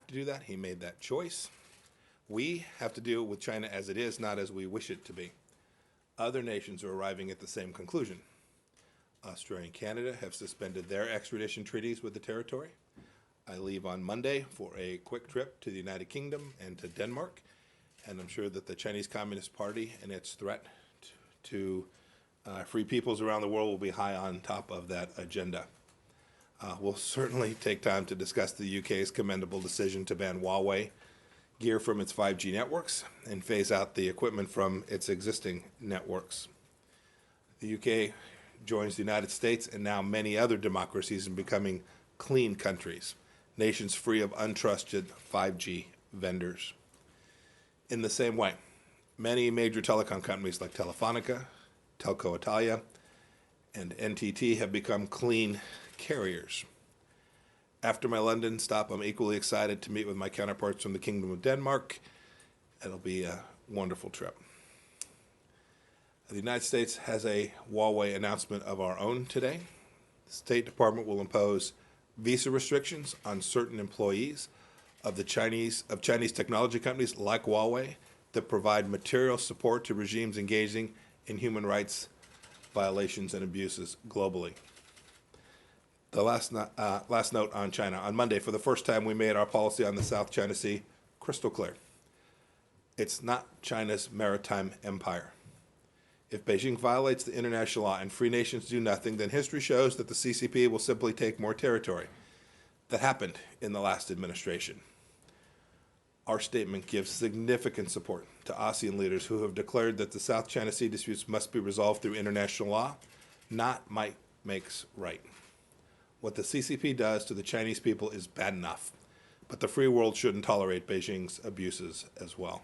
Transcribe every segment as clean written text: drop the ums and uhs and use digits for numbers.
to do that. He made that choice. We have to deal with China as it is, not as we wish it to be. Other nations are arriving at the same conclusion. Australia and Canada have suspended their extradition treaties with the territory. I leave on Monday for a quick trip to the United Kingdom and to Denmark, and I'm sure that the Chinese Communist Party and its threat to free peoples around the world will be high on top of that agenda. We'll certainly take time to discuss the UK's commendable decision to ban Huawei gear from its 5G networks and phase out the equipment from its existing networks. The UK joins the United States and now many other democracies in becoming clean countries, nations free of untrusted 5G vendors. In the same way, many major telecom companies like Telefonica, Telco Italia, and NTT have become clean carriers. After my London stop, I'm equally excited to meet with my counterparts from the Kingdom of Denmark. It'll be a wonderful trip. The United States has a Huawei announcement of our own today. The State Department will impose visa restrictions on certain employees of Chinese technology companies like Huawei that provide material support to regimes engaging in human rights violations and abuses globally. The last note on China. On Monday, for the first time, we made our policy on the South China Sea crystal clear. It's not China's maritime empire. If Beijing violates the international law and free nations do nothing, then history shows that the CCP will simply take more territory. That happened in the last administration. Our statement gives significant support to ASEAN leaders who have declared that the South China Sea disputes must be resolved through international law, not might makes right. What the CCP does to the Chinese people is bad enough, but the free world shouldn't tolerate Beijing's abuses as well.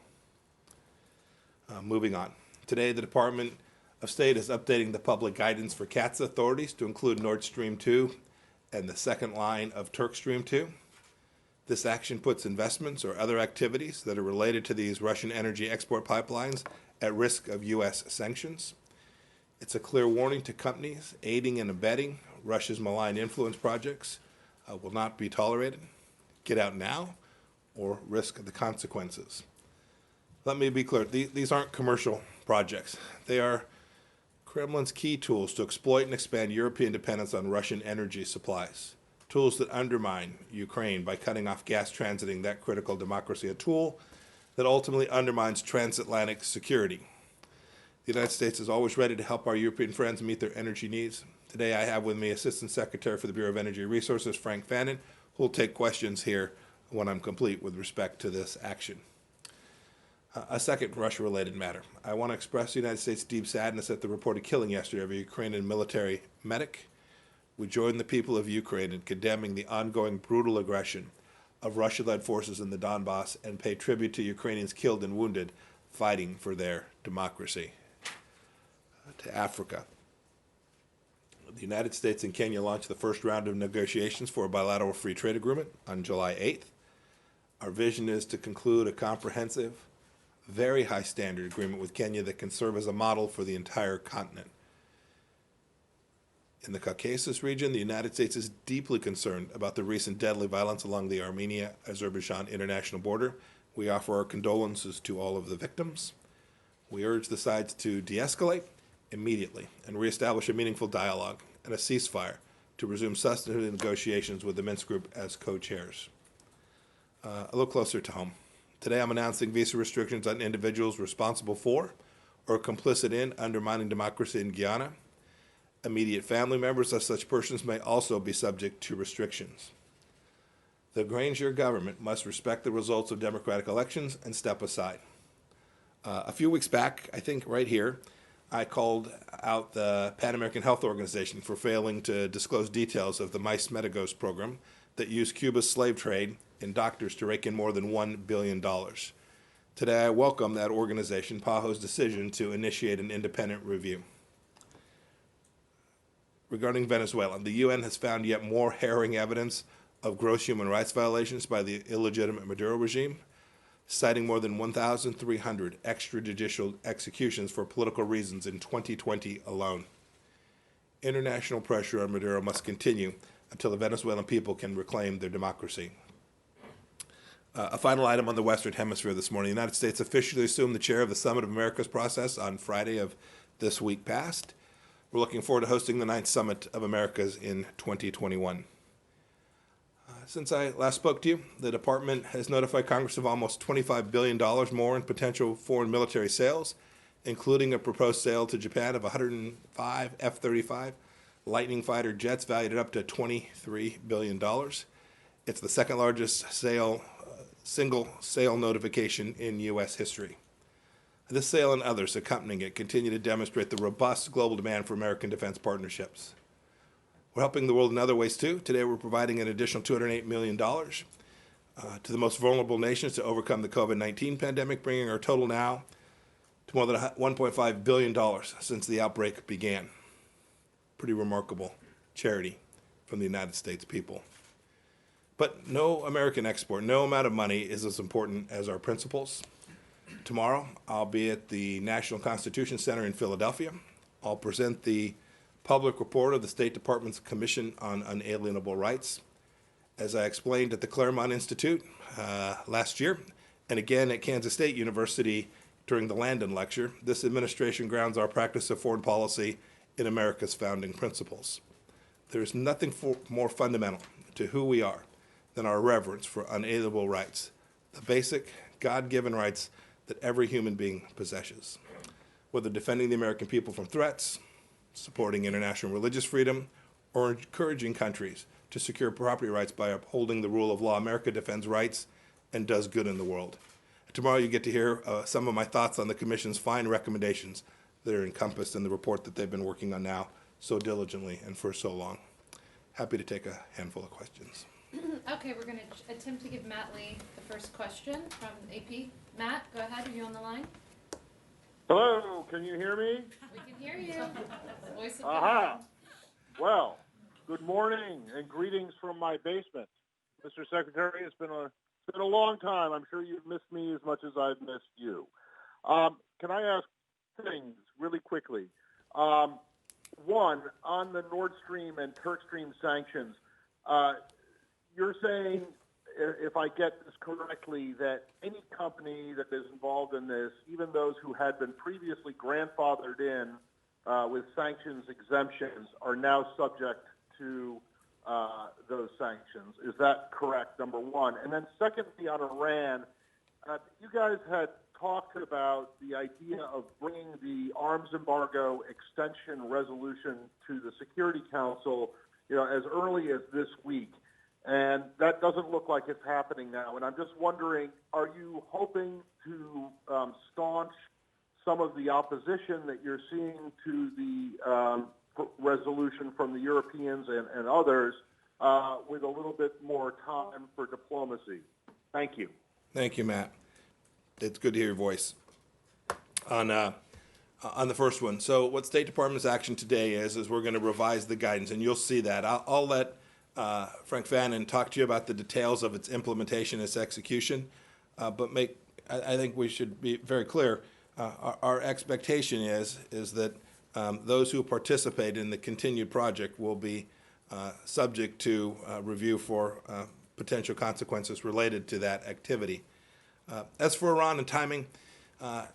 Moving on. Today, the Department of State is updating the public guidance for CAATSA authorities to include Nord Stream 2 and the second line of Turk Stream 2. This action puts investments or other activities that are related to these Russian energy export pipelines at risk of U.S. sanctions. It's a clear warning to companies aiding and abetting Russia's malign influence projects will not be tolerated. Get out now or risk the consequences. Let me be clear, these aren't commercial projects. They are Kremlin's key tools to exploit and expand European dependence on Russian energy supplies, tools that undermine Ukraine by cutting off gas transiting that critical democracy, a tool that ultimately undermines transatlantic security. The United States is always ready to help our European friends meet their energy needs. Today I have with me Assistant Secretary for the Bureau of Energy Resources, Frank Fannin, who will take questions here when I'm complete with respect to this action. A second Russia-related matter. I want to express the United States' deep sadness at the reported killing yesterday of a Ukrainian military medic. We join the people of Ukraine in condemning the ongoing brutal aggression of Russia-led forces in the Donbass and pay tribute to Ukrainians killed and wounded fighting for their democracy. To Africa. The United States and Kenya launched the first round of negotiations for a bilateral free trade agreement on July 8th. Our vision is to conclude a comprehensive, very high standard agreement with Kenya that can serve as a model for the entire continent. In the Caucasus region, the United States is deeply concerned about the recent deadly violence along the Armenia-Azerbaijan international border. We offer our condolences to all of the victims. We urge the sides to de-escalate immediately and reestablish a meaningful dialogue and a ceasefire to resume substantive negotiations with the Minsk Group as co-chairs. A little closer to home. Today I'm announcing visa restrictions on individuals responsible for or complicit in undermining democracy in Guyana. Immediate family members of such persons may also be subject to restrictions. The Granger government must respect the results of democratic elections and step aside. A few weeks back, I think right here, I called out the Pan American Health Organization for failing to disclose details of the Mice Medigos program that used Cuba's slave trade in doctors to rake in more than $1 billion. Today, I welcome that organization, PAHO's decision to initiate an independent review. Regarding Venezuela, the UN has found yet more harrowing evidence of gross human rights violations by the illegitimate Maduro regime, citing more than 1,300 extrajudicial executions for political reasons in 2020 alone. International pressure on Maduro must continue until the Venezuelan people can reclaim their democracy. A final item on the Western Hemisphere this morning. The United States officially assumed the chair of the Summit of Americas process on Friday of this week past. We're looking forward to hosting the 9th Summit of Americas in 2021. Since I last spoke to you, the Department has notified Congress of almost $25 billion more in potential foreign military sales, including a proposed sale to Japan of 105 F-35 Lightning fighter jets valued at up to $23 billion. It's the second largest single sale notification in U.S. history. This sale and others accompanying it continue to demonstrate the robust global demand for American defense partnerships. We're helping the world in other ways too. Today we're providing an additional $208 million to the most vulnerable nations to overcome the COVID-19 pandemic, bringing our total now to more than $1.5 billion since the outbreak began. Pretty remarkable charity from the United States people. But no American export, no amount of money is as important as our principles. Tomorrow, I'll be at the National Constitution Center in Philadelphia. I'll present the public report of the State Department's Commission on Unalienable Rights. As I explained at the Claremont Institute last year, and again at Kansas State University during the Landon Lecture, this administration grounds our practice of foreign policy in America's founding principles. There is nothing more fundamental to who we are than our reverence for unalienable rights, the basic God-given rights that every human being possesses. Whether defending the American people from threats, supporting international religious freedom, or encouraging countries to secure property rights by upholding the rule of law, America defends rights and does good in the world. Tomorrow you get to hear some of my thoughts on the Commission's fine recommendations that are encompassed in the report that they've been working on now so diligently and for so long. Happy to take a handful of questions. Okay, we're going to attempt to give Matt Lee the first question from AP. Matt, go ahead. Are you on the line? Hello, can you hear me? We can hear you. Voice of Aha. Well, good morning and greetings from my basement. Mr. Secretary, it's been a long time. I'm sure you've missed me as much as I've missed you. Can I ask things really quickly? One, on the Nord Stream and Turk Stream sanctions, you're saying, if I get this correctly, that any company that is involved in this, even those who had been previously grandfathered in with sanctions exemptions, are now subject to those sanctions. Is that correct, number one? And then secondly, on Iran, you guys had talked about the idea of bringing the arms embargo extension resolution to the Security Council, as early as this week. And that doesn't look like it's happening now. And I'm just wondering, are you hoping to staunch some of the opposition that you're seeing to the resolution from the Europeans and others with a little bit more time for diplomacy? Thank you. Thank you, Matt. It's good to hear your voice. On the first one, so what State Department's action today is we're going to revise the guidance, and you'll see that. I'll let Frank Fannin talk to you about the details of its implementation, its execution, but I think we should be very clear. Our expectation is that those who participate in the continued project will be subject to review for potential consequences related to that activity. As for Iran and timing,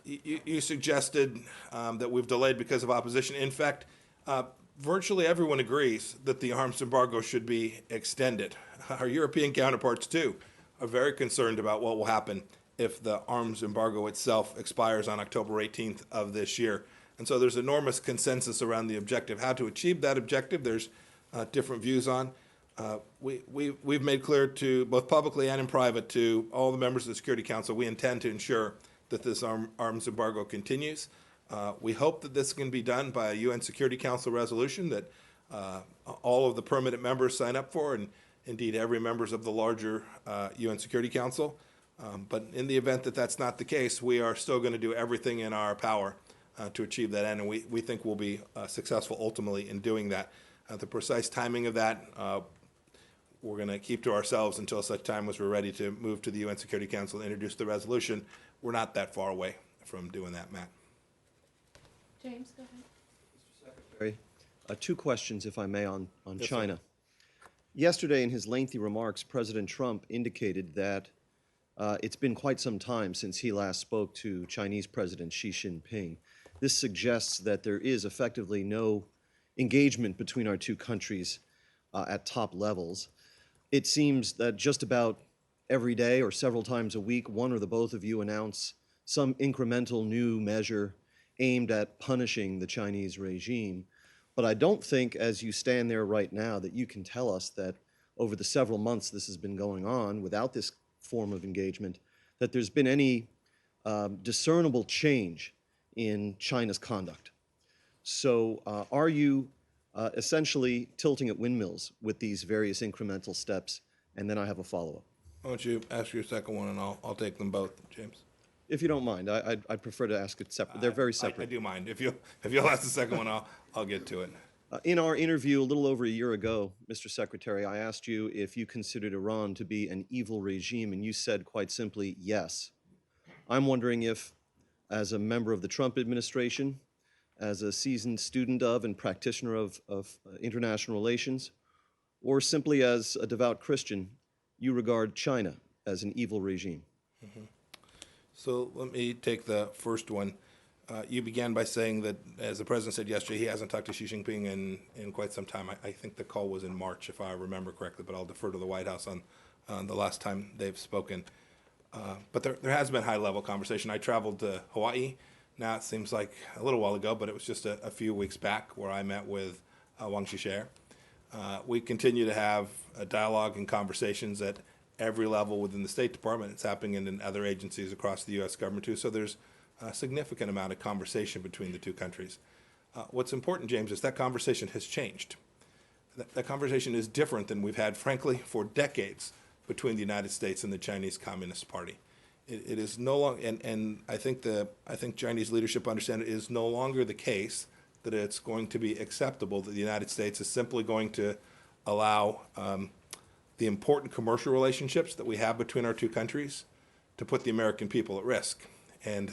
you suggested that we've delayed because of opposition. In fact, virtually everyone agrees that the arms embargo should be extended. Our European counterparts, too, are very concerned about what will happen if the arms embargo itself expires on October 18th of this year. And so there's enormous consensus around the objective. How to achieve that objective, there's different views on. We've made clear to both publicly and in private to all the members of the Security Council, we intend to ensure that this arms embargo continues. We hope that this can be done by a UN Security Council resolution that all of the permanent members sign up for, and indeed every member of the larger UN Security Council. But in the event that that's not the case, we are still going to do everything in our power to achieve that end, and we think we'll be successful ultimately in doing that. The precise timing of that, we're going to keep to ourselves until such time as we're ready to move to the UN Security Council and introduce the resolution. We're not that far away from doing that, Matt. James, go ahead. Mr. Secretary, two questions, if I may, on Yes, China. sir. Yesterday, in his lengthy remarks, President Trump indicated that It's been quite some time since he last spoke to Chinese President Xi Jinping. This suggests that there is effectively no engagement between our two countries at top levels. It seems that just about every day or several times a week, one or the both of you announce some incremental new measure aimed at punishing the Chinese regime. But I don't think, as you stand there right now, that you can tell us that over the several months this has been going on without this form of engagement, that there's been any discernible change in China's conduct. So are you essentially tilting at windmills with these various incremental steps? And then I have a follow-up. Why don't you ask your second one, and I'll take them both, James. If you don't mind, I'd prefer to ask it separate. They're very separate. I do mind. If you'll ask the second one, I'll get to it. In our interview a little over a year ago, Mr. Secretary, I asked you if you considered Iran to be an evil regime, and you said quite simply, yes. I'm wondering if, as a member of the Trump administration, as a seasoned student of and practitioner of international relations, or simply as a devout Christian, you regard China as an evil regime. Mm-hmm. So let me take the first one. You began by saying that, as the president said yesterday, he hasn't talked to Xi Jinping in quite some time. I think the call was in March, if I remember correctly, but I'll defer to the White House on the last time they've spoken. But there has been high-level conversation. I traveled to Hawaii. Now it seems like a little while ago, but it was just a few weeks back where I met with Wang Xishe. We continue to have a dialogue and conversations at every level within the State Department. It's happening in other agencies across the U.S. government too. So there's a significant amount of conversation between the two countries. What's important, James, is that conversation has changed. That conversation is different than we've had, frankly, for decades between the United States and the Chinese Communist Party. It is no longer, and I think Chinese leadership understand it is no longer the case that it's going to be acceptable that the United States is simply going to allow the important commercial relationships that we have between our two countries to put the American people at risk. And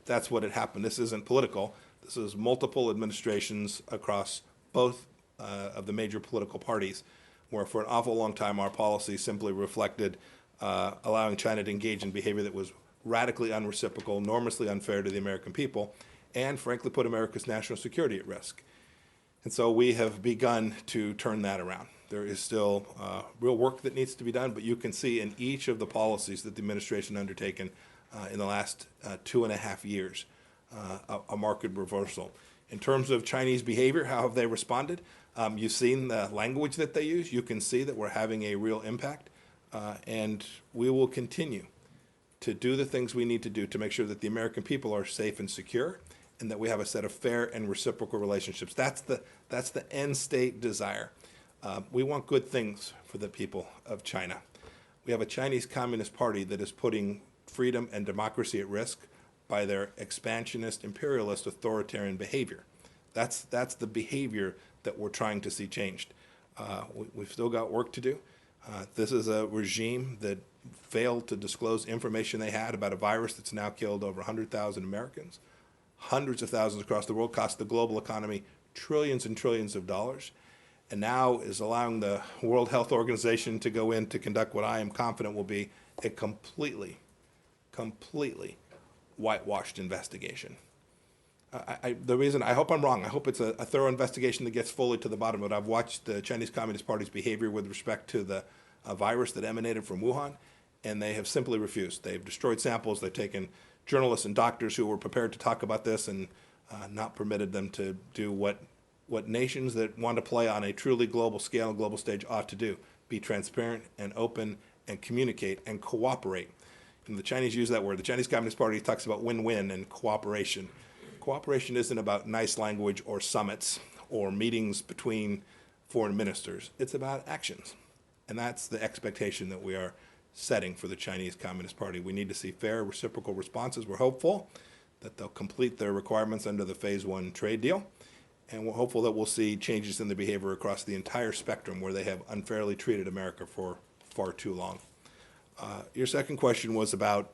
that's what had happened. This isn't political. This is multiple administrations across both of the major political parties, where for an awful long time our policy simply reflected allowing China to engage in behavior that was radically unreciprocal, enormously unfair to the American people, and frankly put America's national security at risk. And so we have begun to turn that around. There is still real work that needs to be done, but you can see in each of the policies that the administration undertaken in the last 2.5 years a marked reversal. In terms of Chinese behavior, how have they responded? You've seen the language that they use. You can see that we're having a real impact, and we will continue to do the things we need to do to make sure that the American people are safe and secure, and that we have a set of fair and reciprocal relationships. That's the end state desire. We want good things for the people of China. We have a Chinese Communist Party that is putting freedom and democracy at risk by their expansionist, imperialist, authoritarian behavior. That's the behavior that we're trying to see changed. We've still got work to do. This is a regime that failed to disclose information they had about a virus that's now killed over 100,000 Americans, hundreds of thousands across the world, cost the global economy trillions and trillions of dollars, and now is allowing the World Health Organization to go in to conduct what I am confident will be a completely whitewashed investigation. The reason, I hope I'm wrong, I hope it's a thorough investigation that gets fully to the bottom of it. I've watched the Chinese Communist Party's behavior with respect to the virus that emanated from Wuhan, and they have simply refused. They've destroyed samples, they've taken journalists and doctors who were prepared to talk about this and not permitted them to do what nations that want to play on a truly global scale and global stage ought to do: be transparent and open and communicate and cooperate. And the Chinese use that word. The Chinese Communist Party talks about win-win and cooperation. Cooperation isn't about nice language or summits or meetings between foreign ministers. It's about actions. And that's the expectation that we are setting for the Chinese Communist Party. We need to see fair, reciprocal responses. We're hopeful that they'll complete their requirements under the Phase 1 trade deal. And we're hopeful that we'll see changes in their behavior across the entire spectrum where they have unfairly treated America for far too long. Your second question was about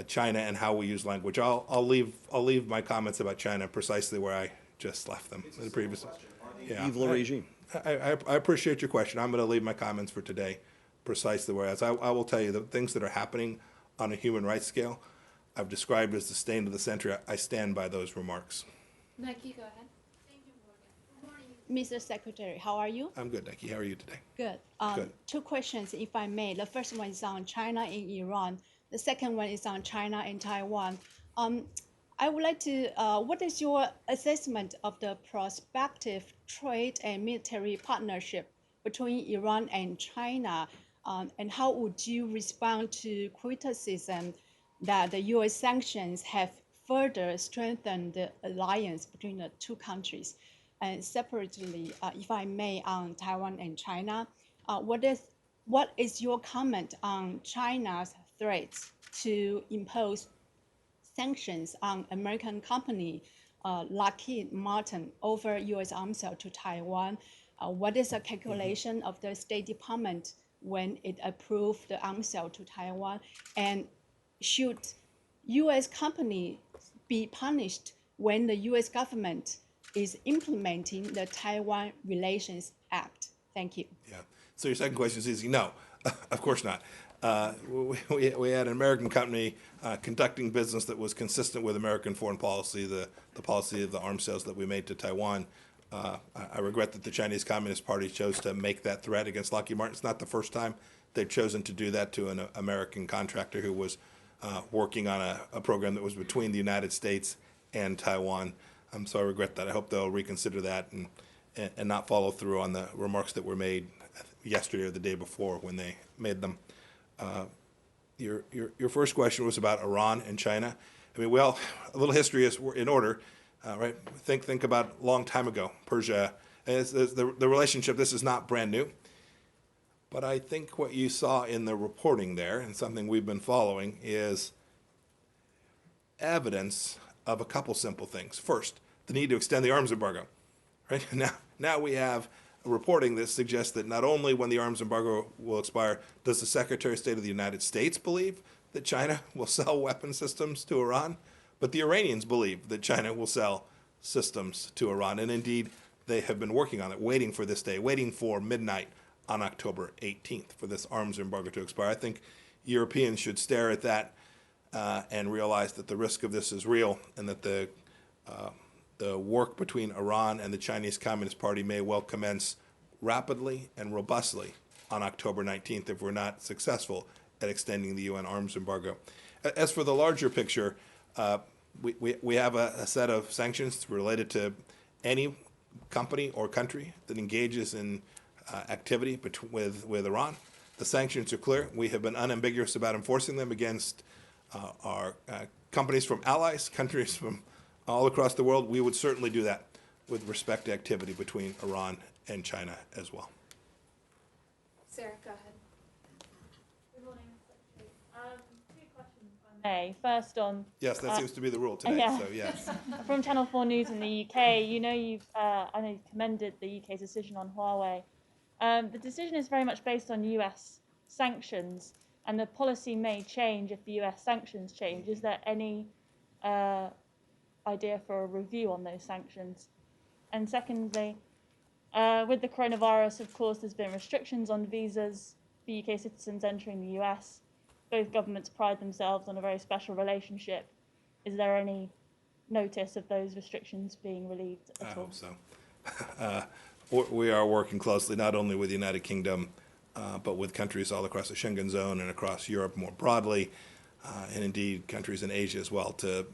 China and how we use language. I'll leave my comments about China precisely where I just left them in the previous. Evil regime. I appreciate your question. I'm going to leave my comments for today precisely where. As I will tell you, the things that are happening on a human rights scale, I've described as the stain of the century. I stand by those remarks. Nike, go ahead. Mr. Secretary, how are you? I'm good, Nikki. How are you today? Good. Good. Two questions, if I may. The first one is on China and Iran. The second one is on China and Taiwan. I would like to, what is your assessment of the prospective trade and military partnership between Iran and China? And how would you respond to criticism that the U.S. sanctions have further strengthened the alliance between the two countries? And separately, if I may, on Taiwan and China, what is your comment on China's threats to impose sanctions on American company Lockheed Martin over U.S. arms sale to Taiwan? What is the calculation of the State Department when it approved the arms sale to Taiwan? And should U.S. companies be punished when the U.S. government is implementing the Taiwan Relations Act? Thank you. Yeah. So your second question is easy. No, of course not. We had an American company conducting business that was consistent with American foreign policy, the policy of the arms sales that we made to Taiwan. I regret that the Chinese Communist Party chose to make that threat against Lockheed Martin. It's not the first time they've chosen to do that to an American contractor who was working on a program that was between the United States and Taiwan. So I regret that. I hope they'll reconsider that and not follow through on the remarks that were made yesterday or the day before when they made them. Your first question was about Iran and China. I mean, well, a little history is in order, right? Think about a long time ago, Persia. And the relationship, this is not brand new. But I think what you saw in the reporting there, and something we've been following, is evidence of a couple simple things. First, the need to extend the arms embargo. Right? Now we have reporting that suggests that not only when the arms embargo will expire does the Secretary of State of the United States believe that China will sell weapon systems to Iran, but the Iranians believe that China will sell systems to Iran. And indeed, they have been working on it, waiting for this day, waiting for midnight on October 18th for this arms embargo to expire. I think Europeans should stare at that and realize that the risk of this is real, and that the work between Iran and the Chinese Communist Party may well commence rapidly and robustly on October 19th if we're not successful at extending the UN arms embargo. As for the larger picture, we have a set of sanctions related to any company or country that engages in activity with Iran. The sanctions are clear. We have been unambiguous about enforcing them against our companies from allies, countries from all across the world. We would certainly do that with respect to activity between Iran and China as well. Sarah, go ahead. Good morning, Secretary. Two questions, if I may. First on... Yes, that seems to be the rule today, yeah. so yes. From Channel 4 News in the UK, I know you've commended the UK's decision on Huawei. The decision is very much based on US sanctions, and the policy may change if the US sanctions change. Is there any idea for a review on those sanctions? And secondly, with the coronavirus, of course, there's been restrictions on visas for UK citizens entering the US. Both governments pride themselves on a very special relationship. Is there any notice of those restrictions being relieved at all? I hope so. We are working closely not only with the United Kingdom, but with countries all across the Schengen zone and across Europe more broadly, and indeed countries in Asia as well, to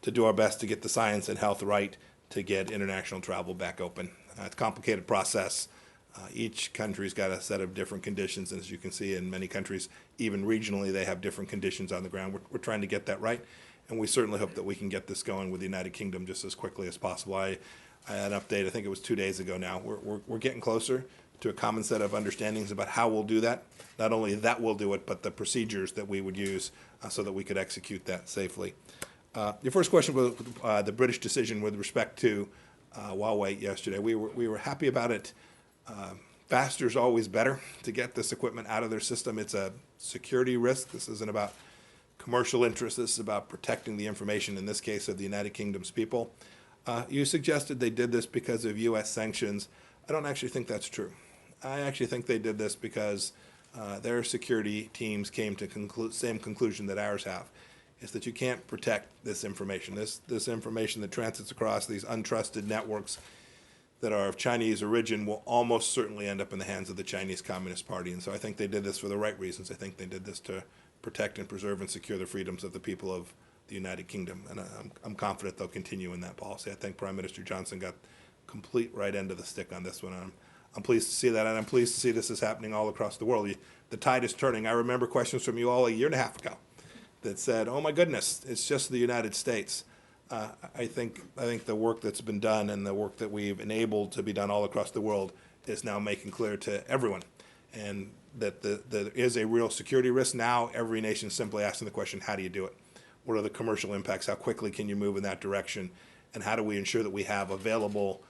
do our best to get the science and health right to get international travel back open. It's a complicated process. Each country's got a set of different conditions, and as you can see in many countries, even regionally, they have different conditions on the ground. We're trying to get that right, and we certainly hope that we can get this going with the United Kingdom just as quickly as possible. I had an update, I think it was 2 days ago now. We're getting closer to a common set of understandings about how we'll do that. Not only that we'll do it, but the procedures that we would use so that we could execute that safely. Your first question was the British decision with respect to Huawei yesterday. We were happy about it. Faster is always better to get this equipment out of their system. It's a security risk. This isn't about commercial interests. This is about protecting the information, in this case, of the United Kingdom's people. You suggested they did this because of U.S. sanctions. I don't actually think that's true. I actually think they did this because their security teams came to same conclusion that ours have, is that you can't protect this information. This information that transits across these untrusted networks that are of Chinese origin will almost certainly end up in the hands of the Chinese Communist Party. And so I think they did this for the right reasons. I think they did this to protect and preserve and secure the freedoms of the people of the United Kingdom. And I'm confident they'll continue in that policy. I think Prime Minister Johnson got complete right end of the stick on this one. I'm pleased to see that, and I'm pleased to see this is happening all across the world. The tide is turning. I remember questions from you all a year and a half ago that said, oh my goodness, it's just the United States. I think the work that's been done and the work that we've enabled to be done all across the world is now making clear to everyone, and that there is a real security risk. Now every nation is simply asking the question, how do you do it? What are the commercial impacts? How quickly can you move in that direction? And how do we ensure that we have available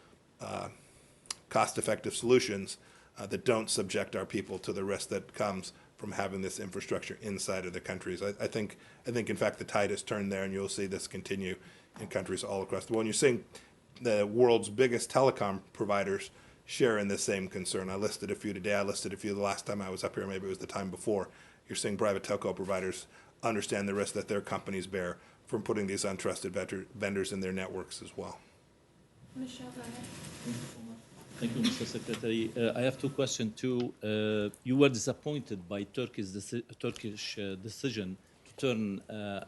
cost-effective solutions that don't subject our people to the risk that comes from having this infrastructure inside of the countries? I think in fact the tide has turned there, and you'll see this continue in countries all across the world. And you're seeing the world's biggest telecom providers share in this same concern. I listed a few today. I listed a few the last time I was up here. Maybe it was the time before. You're seeing private telco providers understand the risk that their companies bear from putting these untrusted vendors in their networks as well. Michelle, go ahead. Thank you, Mr. Secretary. I have two questions too. You were disappointed by Turkish decision to turn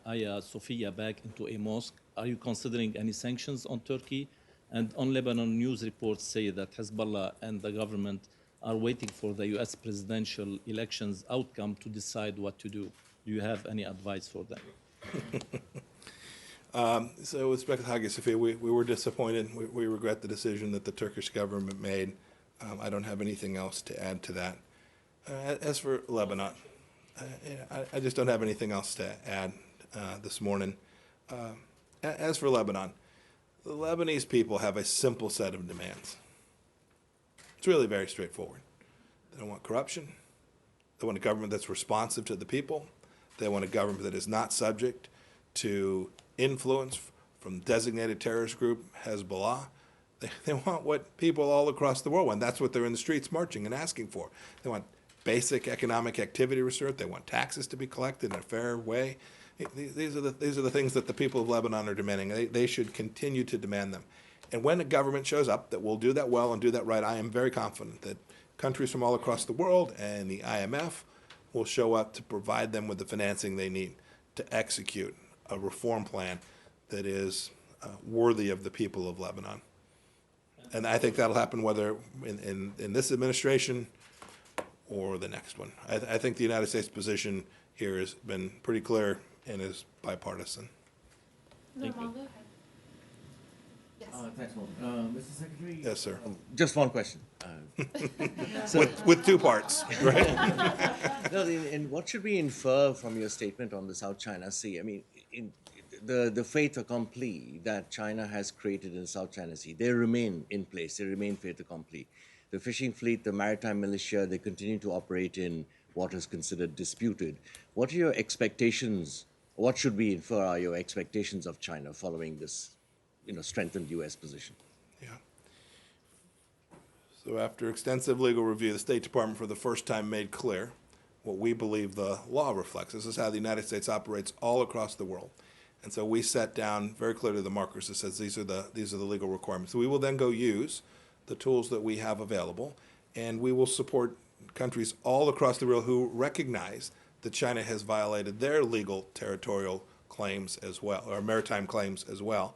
Hagia Sophia back into a mosque. Are you considering any sanctions on Turkey? And on Lebanon, news reports say that Hezbollah and the government are waiting for the U.S. presidential elections outcome to decide what to do. Do you have any advice for them? So with respect to Hagia Sophia, we were disappointed. We regret the decision that the Turkish government made. I don't have anything else to add to that. As for Lebanon, I just don't have anything else to add this morning. As for Lebanon, the Lebanese people have a simple set of demands. It's really very straightforward. They don't want corruption. They want a government that's responsive to the people. They want a government that is not subject to influence from designated terrorist group Hezbollah. They want what people all across the world want. That's what they're in the streets marching and asking for. They want basic economic activity research. They want taxes to be collected in a fair way. These are the things that the people of Lebanon are demanding. They should continue to demand them. And when a government shows up that will do that well and do that right, I am very confident that countries from all across the world and the IMF will show up to provide them with the financing they need to execute a reform plan that is worthy of the people of Lebanon. And I think that'll happen whether in this administration or the next one. I think the United States position here has been pretty clear and is bipartisan. Thank you. Normal, go ahead. Yes. Thanks, Mr. Secretary. Yes, sir. Just one question. With two parts, right? No, and what should we infer from your statement on the South China Sea? I mean, the fait accompli that China has created in the South China Sea, they remain in place. They remain fait accompli. The fishing fleet, the maritime militia, they continue to operate in what is considered disputed. What are your expectations? What should we infer are your expectations of China following this, strengthened U.S. position? Yeah. So after extensive legal review, the State Department for the first time made clear what we believe the law reflects. This is how the United States operates all across the world. And so we set down very clearly the markers that says these are the legal requirements. So we will then go use the tools that we have available, and we will support countries all across the world who recognize that China has violated their legal territorial claims as well, or maritime claims as well.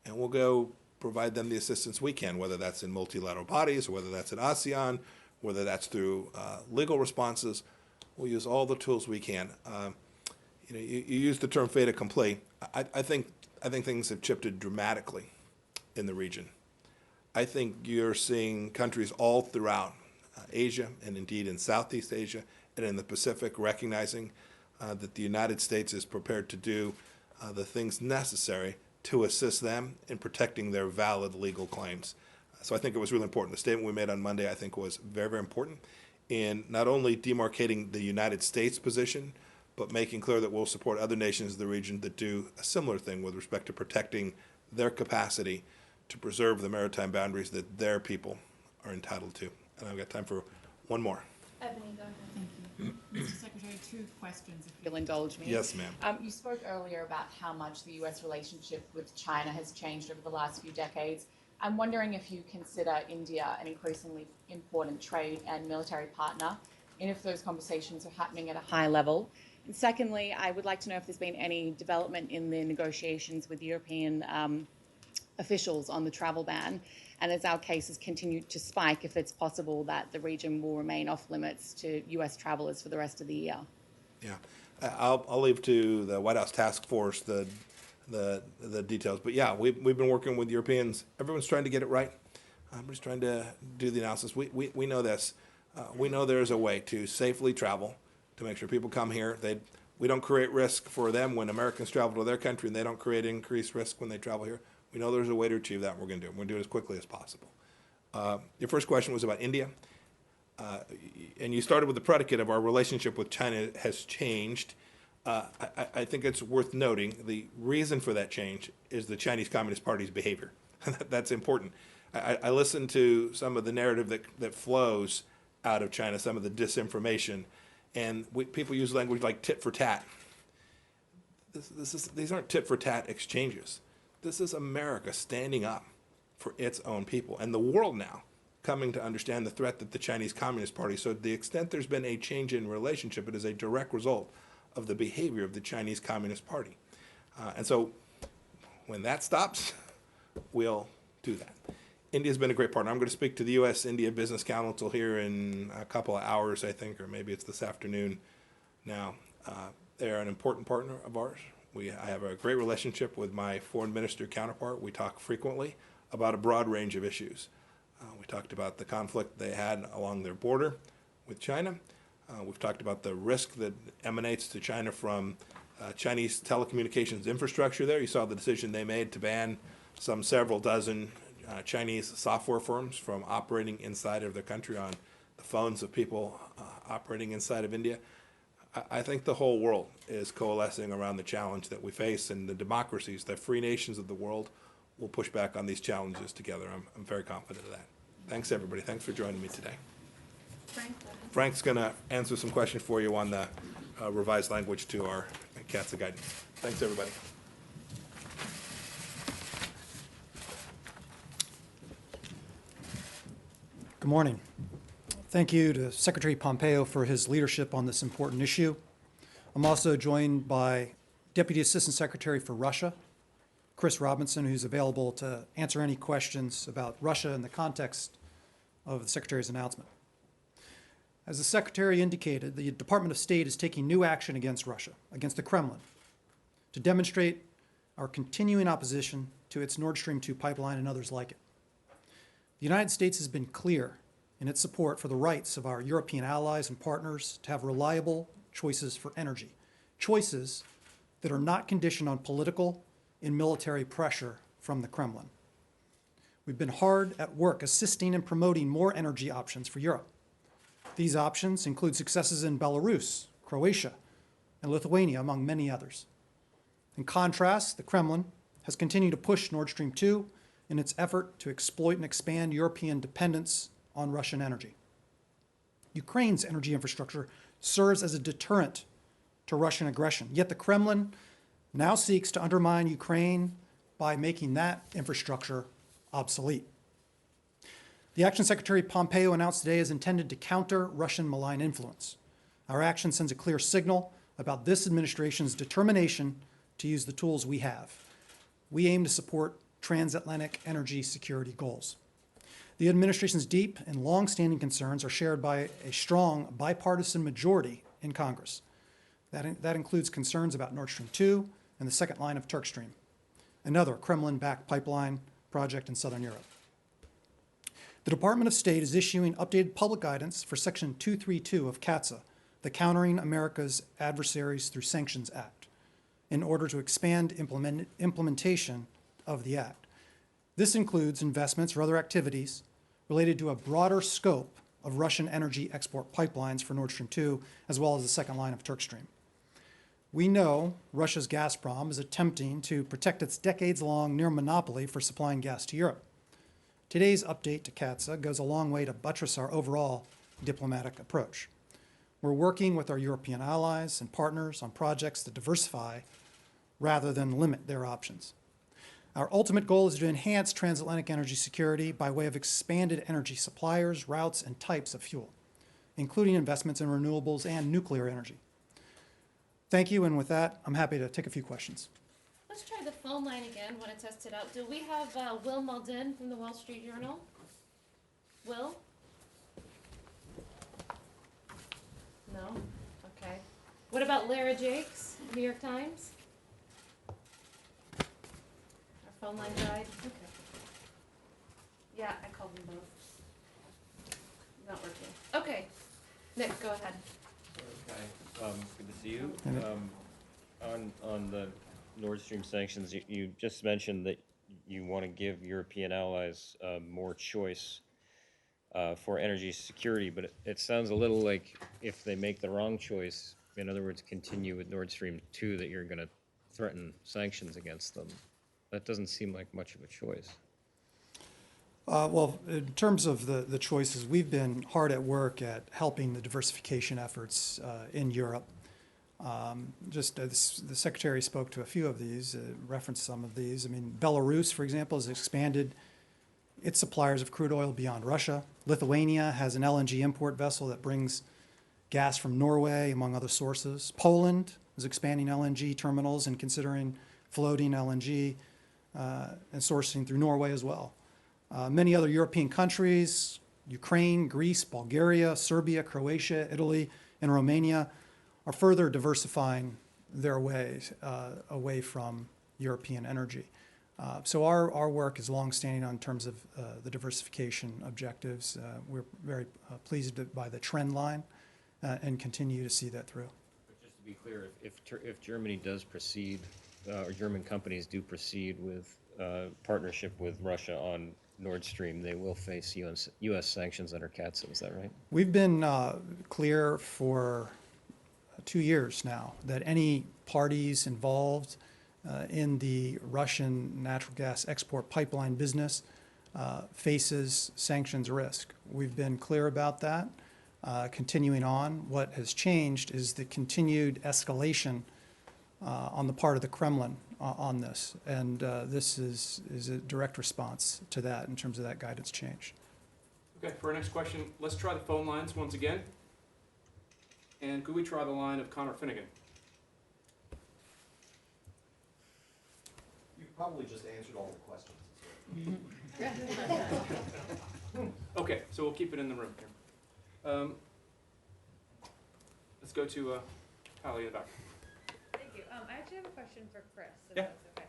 And we'll go provide them the assistance we can, whether that's in multilateral bodies, or whether that's in ASEAN, whether that's through legal responses. We'll use all the tools we can. You use the term fait accompli. I think things have shifted dramatically in the region. I think you're seeing countries all throughout Asia, and indeed in Southeast Asia and in the Pacific, recognizing that the United States is prepared to do the things necessary to assist them in protecting their valid legal claims. So I think it was really important. The statement we made on Monday, I think, was very, very important in not only demarcating the United States position, but making clear that we'll support other nations in the region that do a similar thing with respect to protecting their capacity to preserve the maritime boundaries that their people are entitled to. And I've got time for one more. Ebony, go ahead. Thank you. Mr. Secretary, two questions, if you'll indulge me. Yes, ma'am. You spoke earlier about how much the U.S. relationship with China has changed over the last few decades. I'm wondering if you consider India an increasingly important trade and military partner, and if those conversations are happening at a high level. And secondly, I would like to know if there's been any development in the negotiations with European officials on the travel ban, and as our cases continue to spike, if it's possible that the region will remain off limits to U.S. travelers for the rest of the year. Yeah, I'll leave to the White House task force the details. But yeah, we've been working with Europeans. Everyone's trying to get it right. I'm just trying to do the analysis. We know this. We know there's a way to safely travel, to make sure people come here. We don't create risk for them when Americans travel to their country, and they don't create increased risk when they travel here. We know there's a way to achieve that, and we're going to do it. We're going to do it as quickly as possible. Your first question was about India. And you started with the predicate of our relationship with China has changed. I think it's worth noting the reason for that change is the Chinese Communist Party's behavior. That's important. I listened to some of the narrative that flows out of China, some of the disinformation, and people use language like tit for tat. These aren't tit for tat exchanges. This is America standing up for its own people, and the world now coming to understand the threat that the Chinese Communist Party. So to the extent there's been a change in relationship, it is a direct result of the behavior of the Chinese Communist Party. And so when that stops, we'll do that. India's been a great partner. I'm going to speak to the U.S.-India Business Council here in a couple of hours, I think, or maybe it's this afternoon now. They're an important partner of ours. I have a great relationship with my foreign minister counterpart. We talk frequently about a broad range of issues. We talked about the conflict they had along their border with China. We've talked about the risk that emanates to China from Chinese telecommunications infrastructure there. You saw the decision they made to ban several dozen Chinese software firms from operating inside of their country on the phones of people operating inside of India. I think the whole world is coalescing around the challenge that we face, and the democracies, the free nations of the world, will push back on these challenges together. I'm very confident of that. Thanks, everybody. Thanks for joining me today. Frank's going to answer some questions for you on the revised language to our CATSA guidance. Thanks, everybody. Good morning. Thank you to Secretary Pompeo for his leadership on this important issue. I'm also joined by Deputy Assistant Secretary for Russia, Chris Robinson, who's available to answer any questions about Russia in the context of the Secretary's announcement. As the Secretary indicated, the Department of State is taking new action against Russia, against the Kremlin, to demonstrate our continuing opposition to its Nord Stream 2 pipeline and others like it. The United States has been clear in its support for the rights of our European allies and partners to have reliable choices for energy, choices that are not conditioned on political and military pressure from the Kremlin. We've been hard at work assisting and promoting more energy options for Europe. These options include successes in Belarus, Croatia, and Lithuania, among many others. In contrast, the Kremlin has continued to push Nord Stream 2 in its effort to exploit and expand European dependence on Russian energy. Ukraine's energy infrastructure serves as a deterrent to Russian aggression, yet the Kremlin now seeks to undermine Ukraine by making that infrastructure obsolete. The action Secretary Pompeo announced today is intended to counter Russian malign influence. Our action sends a clear signal about this administration's determination to use the tools we have. We aim to support transatlantic energy security goals. The administration's deep and long-standing concerns are shared by a strong bipartisan majority in Congress. That includes concerns about Nord Stream 2 and the second line of Turk Stream, another Kremlin-backed pipeline project in southern Europe. The Department of State is issuing updated public guidance for Section 232 of CATSA, the Countering America's Adversaries Through Sanctions Act, in order to expand implementation of the Act. This includes investments for other activities related to a broader scope of Russian energy export pipelines for Nord Stream 2, as well as the second line of Turk Stream. We know Russia's Gazprom is attempting to protect its decades-long near monopoly for supplying gas to Europe. Today's update to CATSA goes a long way to buttress our overall diplomatic approach. We're working with our European allies and partners on projects that diversify rather than limit their options. Our ultimate goal is to enhance transatlantic energy security by way of expanded energy suppliers, routes, and types of fuel, including investments in renewables and nuclear energy. Thank you, and with that, I'm happy to take a few questions. Let's try the phone line again. Want to test it out. Do we have Will Maldin from the Wall Street Journal? Will? No? Okay. What about Lara Jakes, New York Times? Our phone line died? Okay. Yeah, I called them both. Not working. Okay. Nick, go ahead. Okay, good to see you. On the Nord Stream sanctions, you just mentioned that you want to give European allies more choice for energy security, but it sounds a little like if they make the wrong choice, in other words, continue with Nord Stream 2, that you're going to threaten sanctions against them. That doesn't seem like much of a choice. Well, in terms of the choices, we've been hard at work at helping the diversification efforts in Europe. The Secretary spoke to a few of these, referenced some of these. I mean, Belarus, for example, has expanded its suppliers of crude oil beyond Russia. Lithuania has an LNG import vessel that brings gas from Norway, among other sources. Poland is expanding LNG terminals and considering floating LNG and sourcing through Norway as well. Many other European countries, Ukraine, Greece, Bulgaria, Serbia, Croatia, Italy, and Romania, are further diversifying their ways away from European energy. So our work is longstanding in terms of the diversification objectives. We're very pleased by the trend line and continue to see that through. But just to be clear, if Germany does proceed, or German companies do proceed with partnership with Russia on Nord Stream, they will face U.S. sanctions under CAATSA, is that right? We've been clear for 2 years now that any parties involved in the Russian natural gas export pipeline business faces sanctions risk. We've been clear about that. Continuing on, what has changed is the continued escalation on the part of the Kremlin on this, and this is a direct response to that in terms of that guidance change. Okay, for our next question, let's try the phone lines once again. And could we try the line of Connor Finnegan? You probably just answered all the questions. Okay, so we'll keep it in the room here. Let's go to Hallie in the back. Thank you. I actually have a question for Chris, if Yeah. that's okay.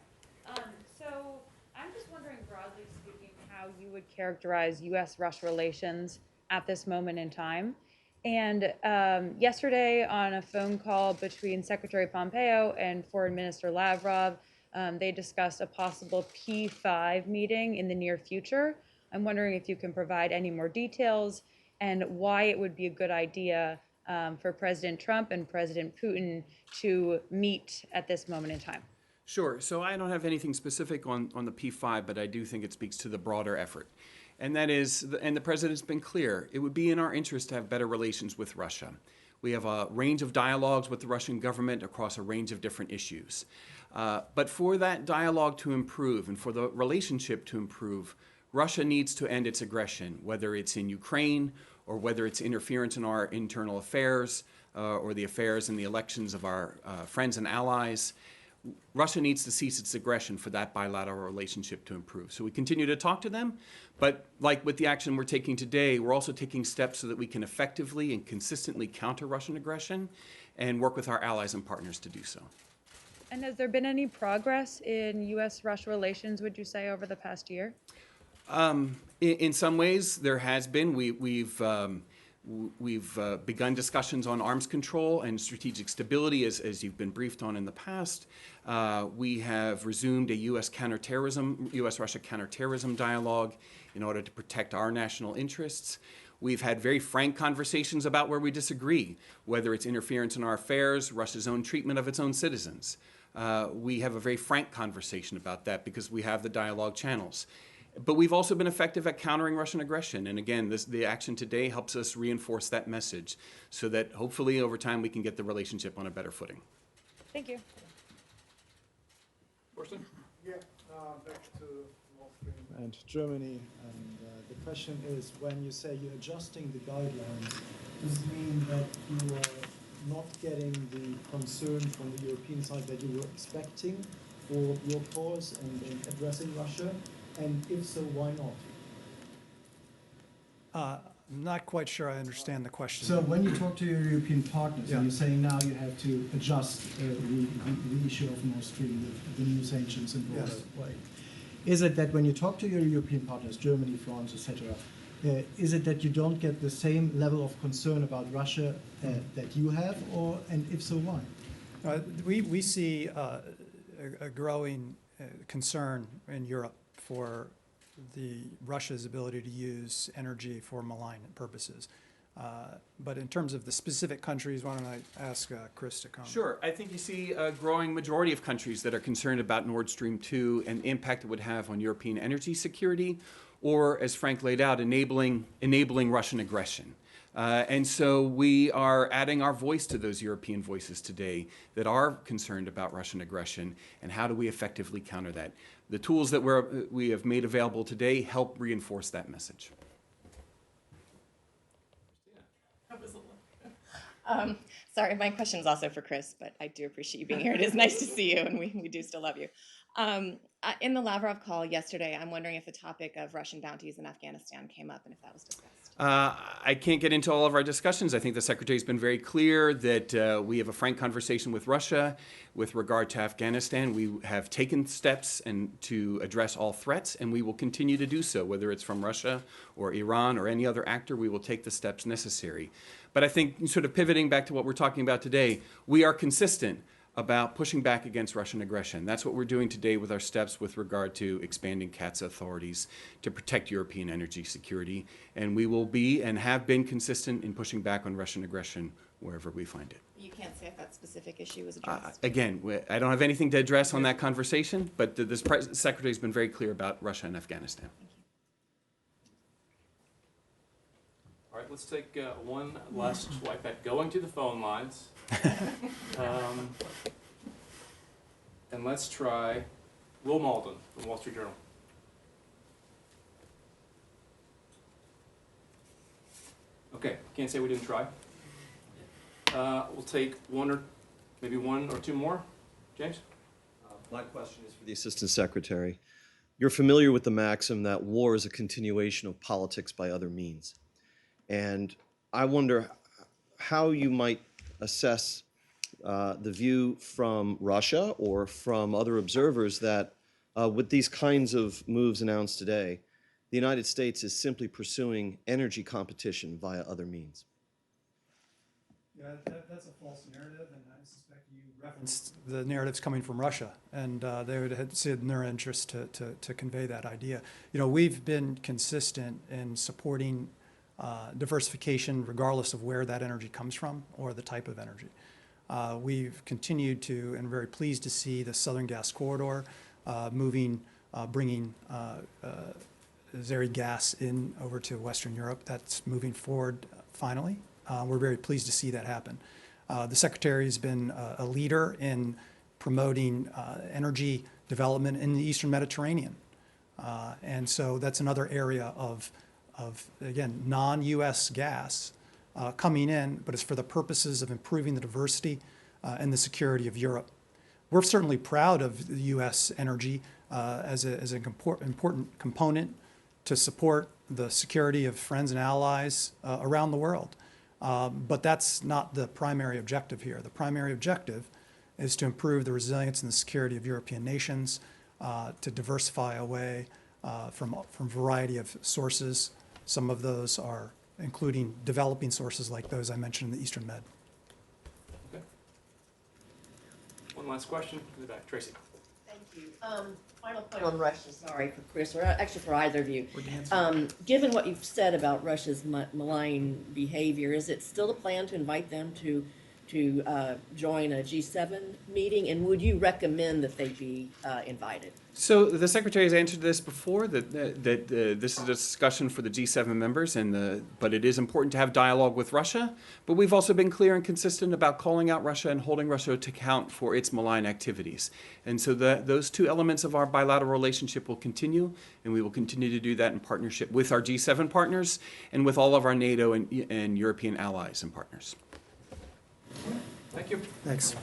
So I'm just wondering, broadly speaking, how you would characterize U.S.-Russia relations at this moment in time. And yesterday, on a phone call between Secretary Pompeo and Foreign Minister Lavrov, they discussed a possible P5 meeting in the near future. I'm wondering if you can provide any more details and why it would be a good idea for President Trump and President Putin to meet at this moment in time. Sure. So I don't have anything specific on the P5, but I do think it speaks to the broader effort. And that is, and the President's been clear, it would be in our interest to have better relations with Russia. We have a range of dialogues with the Russian government across a range of different issues. But for that dialogue to improve and for the relationship to improve, Russia needs to end its aggression, whether it's in Ukraine or whether it's interference in our internal affairs or the affairs and the elections of our friends and allies. Russia needs to cease its aggression for that bilateral relationship to improve. So we continue to talk to them, but like with the action we're taking today, we're also taking steps so that we can effectively and consistently counter Russian aggression and work with our allies and partners to do so. And has there been any progress in U.S.-Russia relations, would you say, over the past year? In some ways, there has been. We've begun discussions on arms control and strategic stability, as you've been briefed on in the past. We have resumed a U.S.-Russia counterterrorism dialogue in order to protect our national interests. We've had very frank conversations about where we disagree, whether it's interference in our affairs, Russia's own treatment of its own citizens. We have a very frank conversation about that because we have the dialogue channels. But we've also been effective at countering Russian aggression. And again, the action today helps us reinforce that message so that hopefully over time we can get the relationship on a better footing. Thank you. Torsten? Yeah, back to Nord Stream and Germany. And the question is, when you say you're adjusting the guidelines, does it mean that you are not getting the concern from the European side that you were expecting for your cause and addressing Russia? And if so, why not? I'm not quite sure I understand the question. So when you talk to your European partners, Yeah. and you're saying now you have to adjust the issue of Nord Stream with the new sanctions imposed, Yes. right? Is it that when you talk to your European partners, Germany, France, etc., is it that you don't get the same level of concern about Russia that you have, and if so, why? We see a growing concern in Europe for Russia's ability to use energy for malign purposes. But in terms of the specific countries, why don't I ask Chris to comment? Sure. I think you see a growing majority of countries that are concerned about Nord Stream 2 and the impact it would have on European energy security, or, as Frank laid out, enabling Russian aggression. And so we are adding our voice to those European voices today that are concerned about Russian aggression, and how do we effectively counter that? The tools that we have made available today help reinforce that message. Sorry, my question is also for Chris, but I do appreciate you being here. It is nice to see you, and we do still love you. In the Lavrov call yesterday, I'm wondering if the topic of Russian bounties in Afghanistan came up and if that was discussed. I can't get into all of our discussions. I think the Secretary's been very clear that we have a frank conversation with Russia with regard to Afghanistan. We have taken steps to address all threats, and we will continue to do so, whether it's from Russia or Iran or any other actor. We will take the steps necessary. But I think, sort of pivoting back to what we're talking about today, we are consistent about pushing back against Russian aggression. That's what we're doing today with our steps with regard to expanding CAATSA authorities to protect European energy security. And we will be and have been consistent in pushing back on Russian aggression wherever we find it. You can't say if that specific issue was addressed. Again, I don't have anything to address on that conversation, but the Secretary's been very clear about Russia and Afghanistan. All right, let's take one last swipe at going to the phone lines. And let's try Will Malden from Wall Street Journal. Okay, can't say we didn't try. We'll take maybe one or two more. James? My question is for the Assistant Secretary. You're familiar with the maxim that war is a continuation of politics by other means. And I wonder how you might assess the view from Russia or from other observers that with these kinds of moves announced today, the United States is simply pursuing energy competition via other means. Yeah, that's a false narrative, and I suspect you referenced the narratives coming from Russia, and they would have said in their interest to convey that idea. You know, we've been consistent in supporting diversification regardless of where that energy comes from or the type of energy. We've continued to, and very pleased to see the Southern Gas Corridor bringing Azeri gas in over to Western Europe. That's moving forward finally. We're very pleased to see that happen. The Secretary has been a leader in promoting energy development in the Eastern Mediterranean. And so that's another area of again, non-U.S. gas coming in, but it's for the purposes of improving the diversity and the security of Europe. We're certainly proud of the U.S. energy as an important component to support the security of friends and allies around the world. But that's not the primary objective here. The primary objective is to improve the resilience and the security of European nations, to diversify away from a variety of sources. Some of those are including developing sources like those I mentioned in the Eastern Med. Okay. One last question in the back. Tracy. Thank you. Final point on Russia, sorry for Chris, or actually for either of you. Given what you've said about Russia's malign behavior, is it still the plan to invite them to to join a G7 meeting, and would you recommend that they be invited? So the Secretary has answered this before, that this is a discussion for the G7 members, but it is important to have dialogue with Russia. But we've also been clear and consistent about calling out Russia and holding Russia to account for its malign activities. And so those two elements of our bilateral relationship will continue, and we will continue to do that in partnership with our G7 partners and with all of our NATO and European allies and partners. Thank you. Thanks.